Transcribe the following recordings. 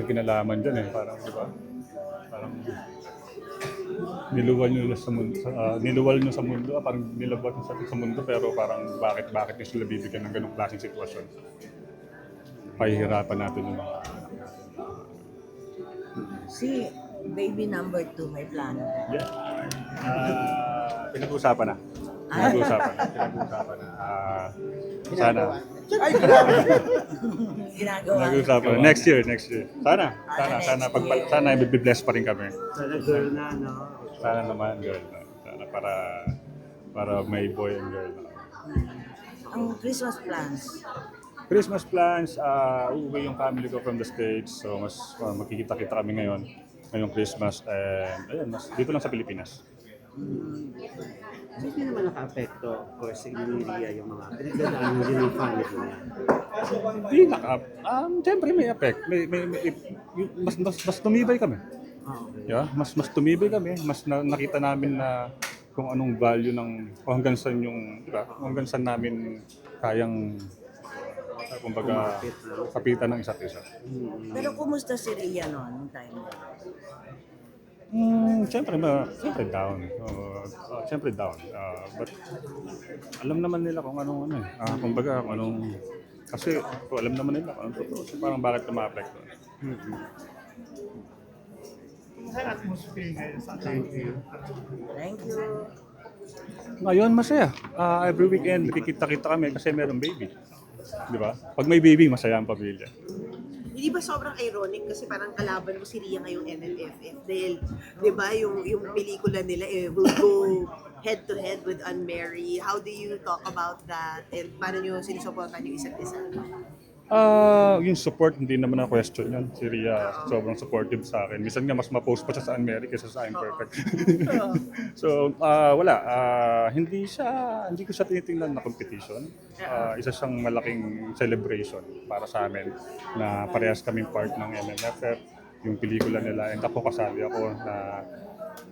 kinalaman dyan parang, di ba? Parang niluwal nyo sa mundo, niluwal nyo sa mundo, parang nilabas nyo sa mundo, pero parang bakit nyo sila bibigyan ng ganong klaseng sitwasyon? Pahihirapan natin yung mga anak natin. Si baby number 2 may plano. Yeah. Pinag-uusapan na. Pinag-uusapan na. Sana. Ay, grabe! Ginagawa. Pinag-uusapan na. Next year. Sana. Sana i-bless pa rin kami. Sana girl na, no? Sana naman girl na. Sana para may boy and girl na. Ang Christmas plans, Uuwi yung family ko from the States. So mas magkikita-kita kami ngayong Christmas. And ayun, dito lang sa Pilipinas. Hindi naman naka-apekto or sa Emilia yung mga pinagdadaan mo din ng family niya. Hindi siyempre may effect. Mas tumibay kami. Okay. Yeah, mas tumibay kami, mas nakita namin na kung anong value ng kung hanggang saan yung, di ba? Kung hanggang saan namin kayang kumbaga kapitan ng isa't isa. pero kumusta si Rhea noon nung time? Siyempre down. Siyempre down. But alam naman nila kung anong kumbaga kung anong kasi alam naman nila kung anong totoo. So, parang bakit ma-apekto. Sa atmosphere ngayon sa Thank you. Thank you. Ngayon masaya. Every weekend nakikita-kita kami kasi merong baby. Di ba? Pag may baby, masaya ang pamilya. Hindi ba sobrang ironic kasi parang kalaban mo si Rhea ngayong MMFF dahil 'di ba yung pelikula nila will go head to head with Unmarry. How do you talk about that and paano niyo sinusuportahan yung isa't isa? Yung support, hindi naman na question yan. Si Rhea, sobrang supportive sa akin. Minsan nga mas ma-post pa siya sa Unmarry kaysa sa I'm Perfect. So, wala. Hindi ko siya tinitingnan na competition. Isa siyang malaking celebration para sa amin na parehas kaming part ng MMFF, yung pelikula nila. And ako kasali ako na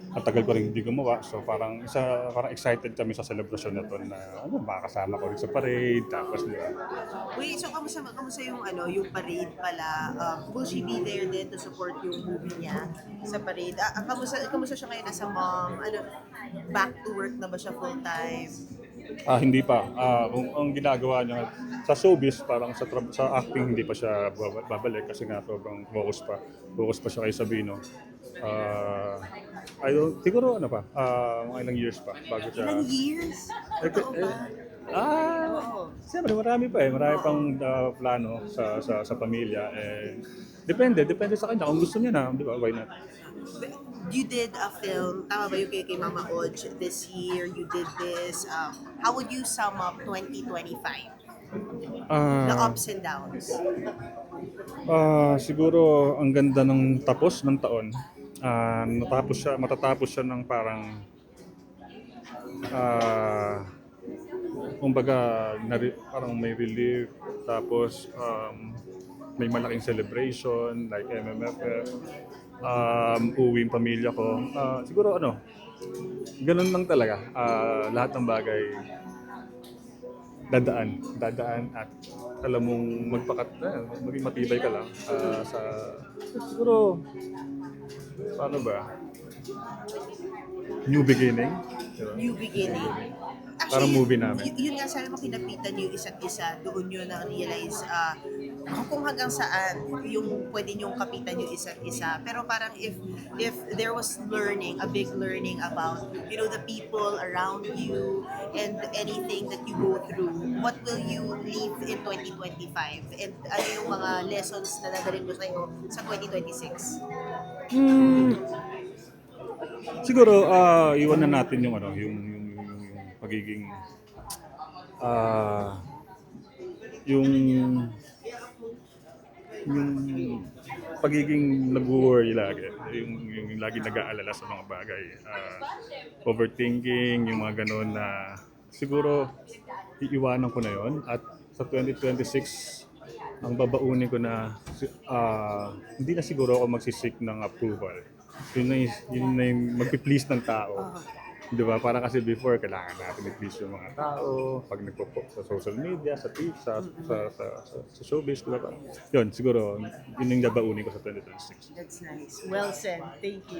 matagal ko rin hindi gumawa. So parang excited kami sa celebration na to na makakasama ko rin sa parade. Tapos Wait, so kamusta yung parade pala? Will she be there din to support yung movie niya sa parade? Kamusta siya ngayon nasa mom? Back to work na ba siya full time? Hindi pa. Kung ang ginagawa niya sa showbiz, parang sa acting hindi pa siya babalik kasi nga sobrang focus pa siya kay Sabino. Siguro mga ilang years pa bago siya. Ilang years? Siyempre marami pang plano sa pamilya. Depende sa kanya kung gusto niya na, di ba? Why not? You did a film, tama ba yung kay Mama Oj this year? You did this. How would you sum up 2025? The ups and downs. Siguro ang ganda ng tapos ng taon. Matatapos siya ng parang kumbaga parang may relief, tapos may malaking celebration like MMFF, uwi yung pamilya ko. Siguro ganun lang talaga. Lahat ng bagay dadaan at alam mong maging matibay ka lang siguro paano ba? New beginning. Diba? New beginning. Parang movie namin. Yun nga, sabi mo, kinapitan niyo isa't isa, doon nyo na-realize kung hanggang saan yung pwede niyong kapitan yung isa't isa. Pero parang if there was a big learning about, the people around you and anything that you go through, what will you leave in 2025? And ano yung mga lessons na dadalhin mo sa'yo sa 2026? Siguro iwanan natin yung pagiging yung pagiging nag-worry lagi, yung lagi nag-aalala sa mga bagay, overthinking, yung mga ganun na siguro iiwanan ko na yon at sa 2026 ang babaunin ko na hindi na siguro ako magsisik ng approval. Yun na yung magpi-please ng tao. Di ba? Para kasi before, kailangan natin i-please yung mga tao, pag nagpo-post sa social media, sa sa showbiz, di ba? Yun, siguro, yun yung babaunin ko sa 2026. That's nice. Well said. Thank you.